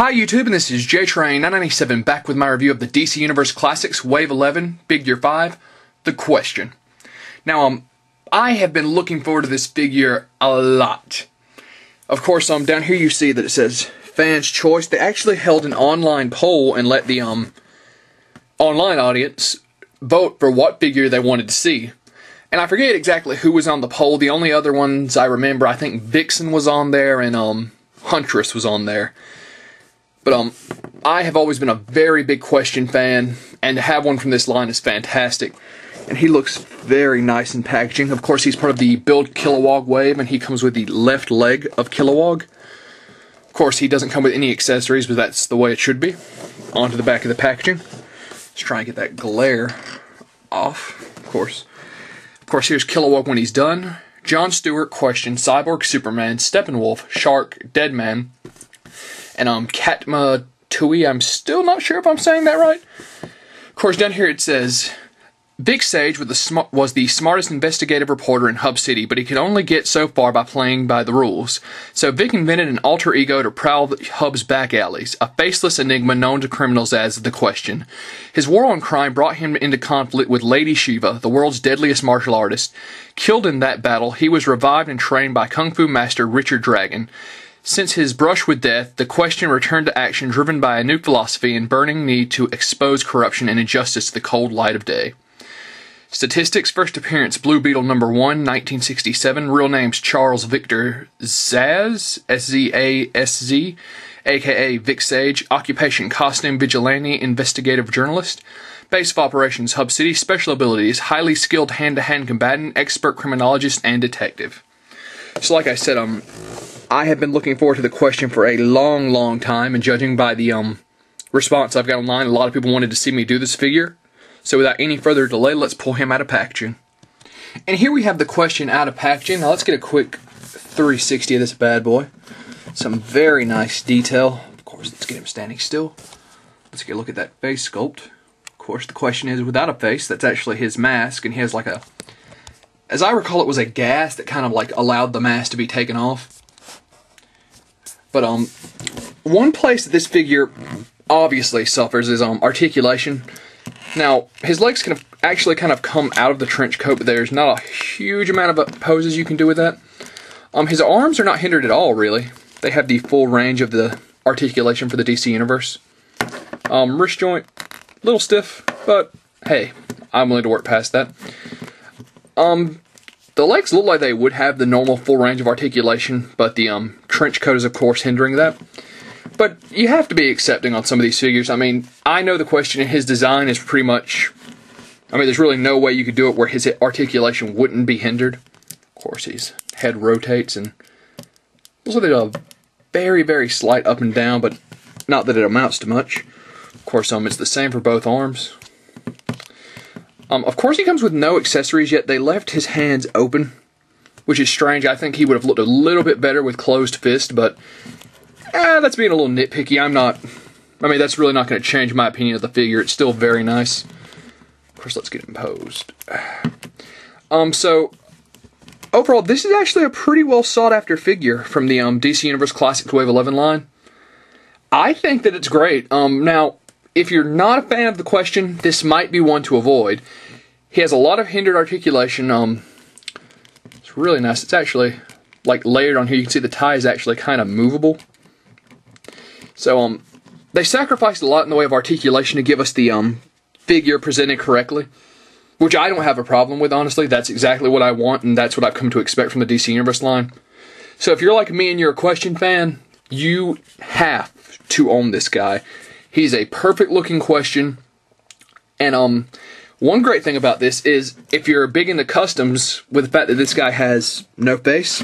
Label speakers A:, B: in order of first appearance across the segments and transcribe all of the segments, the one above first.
A: Hi YouTube, and this is JTrain997 back with my review of the DC Universe Classics Wave 11 Figure 5, The Question. Now, I have been looking forward to this figure a lot. Of course, down here you see that it says Fans Choice. They actually held an online poll and let the online audience vote for what figure they wanted to see. And I forget exactly who was on the poll. The only other ones I remember, I think Vixen was on there and Huntress was on there. But I have always been a very big Question fan, and to have one from this line is fantastic. And he looks very nice in packaging. Of course, he's part of the Build Kilowog wave, and he comes with the left leg of Kilowog. Of course, he doesn't come with any accessories, but that's the way it should be. Onto the back of the packaging. Let's try and get that glare off. Of course, here's Kilowog when he's done. John Stewart, Question, Cyborg, Superman, Steppenwolf, Shark, Deadman, and Katma Tui. I'm still not sure if I'm saying that right. Of course, down here it says, Vic Sage was the smartest investigative reporter in Hub City, but he could only get so far by playing by the rules. So Vic invented an alter ego to prowl Hub's back alleys, a faceless enigma known to criminals as The Question. His war on crime brought him into conflict with Lady Shiva, the world's deadliest martial artist. Killed in that battle, he was revived and trained by Kung Fu master Richard Dragon. Since his brush with death, The Question returned to action driven by a new philosophy and burning need to expose corruption and injustice to the cold light of day. Statistics: first appearance Blue Beetle number 1, 1967. Real name's Charles Victor Zsasz, S-Z-A-S-Z, aka Vic Sage. Occupation: costume vigilante, investigative journalist. Base of operations: Hub City. Special abilities: highly skilled hand-to-hand combatant, expert criminologist, and detective. So like I said, I have been looking forward to The Question for a long time, and judging by the response I've got online, a lot of people wanted to see me do this figure. So without any further delay, let's pull him out of packaging. And here we have The Question out of packaging. Now let's get a quick 360 of this bad boy. Some very nice detail. Of course, let's get him standing still. Let's get a look at that face sculpt. Of course, The Question is without a face. That's actually his mask, and he has like a, as I recall, it was a gas that kind of like allowed the mask to be taken off. But one place that this figure obviously suffers is articulation. Now, his legs can actually kind of come out of the trench coat, but there's not a huge amount of poses you can do with that. His arms are not hindered at all, really. They have the full range of the articulation for the DC Universe. Wrist joint, a little stiff, but hey, I'm willing to work past that. The legs look like they would have the normal full range of articulation, but the trench coat is of course hindering that. But you have to be accepting on some of these figures. I mean, I know The Question in his design is pretty much, I mean, there's really no way you could do it where his articulation wouldn't be hindered. Of course, his head rotates, and looks like there's a very slight up and down, but not that it amounts to much. Of course, it's the same for both arms. Of course, he comes with no accessories, yet they left his hands open, which is strange. I think he would have looked a little bit better with closed fist, but that's being a little nitpicky. I mean, that's really not going to change my opinion of the figure. It's still very nice. Of course, let's get him posed. So, overall, this is actually a pretty well sought after figure from the DC Universe Classics Wave 11 line. I think that it's great. Now, if you're not a fan of The Question, this might be one to avoid. He has a lot of hindered articulation. It's really nice. It's actually like layered on here. You can see the tie is actually kind of movable. So they sacrificed a lot in the way of articulation to give us the figure presented correctly, which I don't have a problem with, honestly. That's exactly what I want, and that's what I've come to expect from the DC Universe line. So if you're like me and you're a Question fan, you have to own this guy. He's a perfect looking Question, and one great thing about this is if you're big into customs, with the fact that this guy has no face,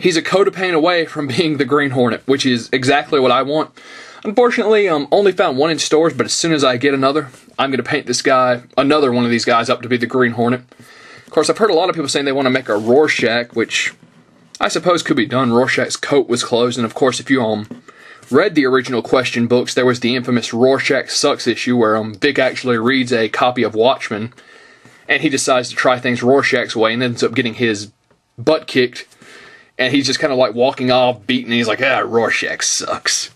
A: he's a coat of paint away from being the Green Hornet, which is exactly what I want. Unfortunately, only found one in stores, but as soon as I get another, I'm going to paint this guy, another one of these guys, up to be the Green Hornet. Of course, I've heard a lot of people saying they want to make a Rorschach, which I suppose could be done. Rorschach's coat was closed, and of course, if you read the original Question books, there was the infamous Rorschach Sucks issue where Vic actually reads a copy of Watchmen, and he decides to try things Rorschach's way and ends up getting his butt kicked, and he's just kind of like walking off, beaten, and he's like, Rorschach sucks.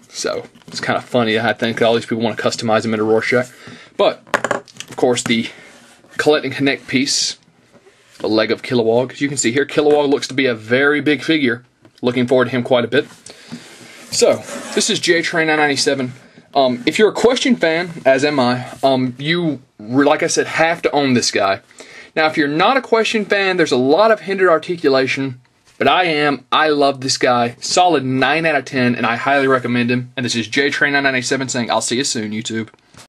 A: So it's kind of funny. I think all these people want to customize him into Rorschach. But, of course, the Collect and Connect piece, the leg of Kilowog. As you can see here, Kilowog looks to be a very big figure. Looking forward to him quite a bit. So, this is J-Train 997. If you're a Question fan, as am I, you, like I said, have to own this guy. Now, if you're not a Question fan, there's a lot of hindered articulation, but I am. I love this guy. Solid 9 out of 10, and I highly recommend him. And this is J-Train 997 saying, I'll see you soon, YouTube.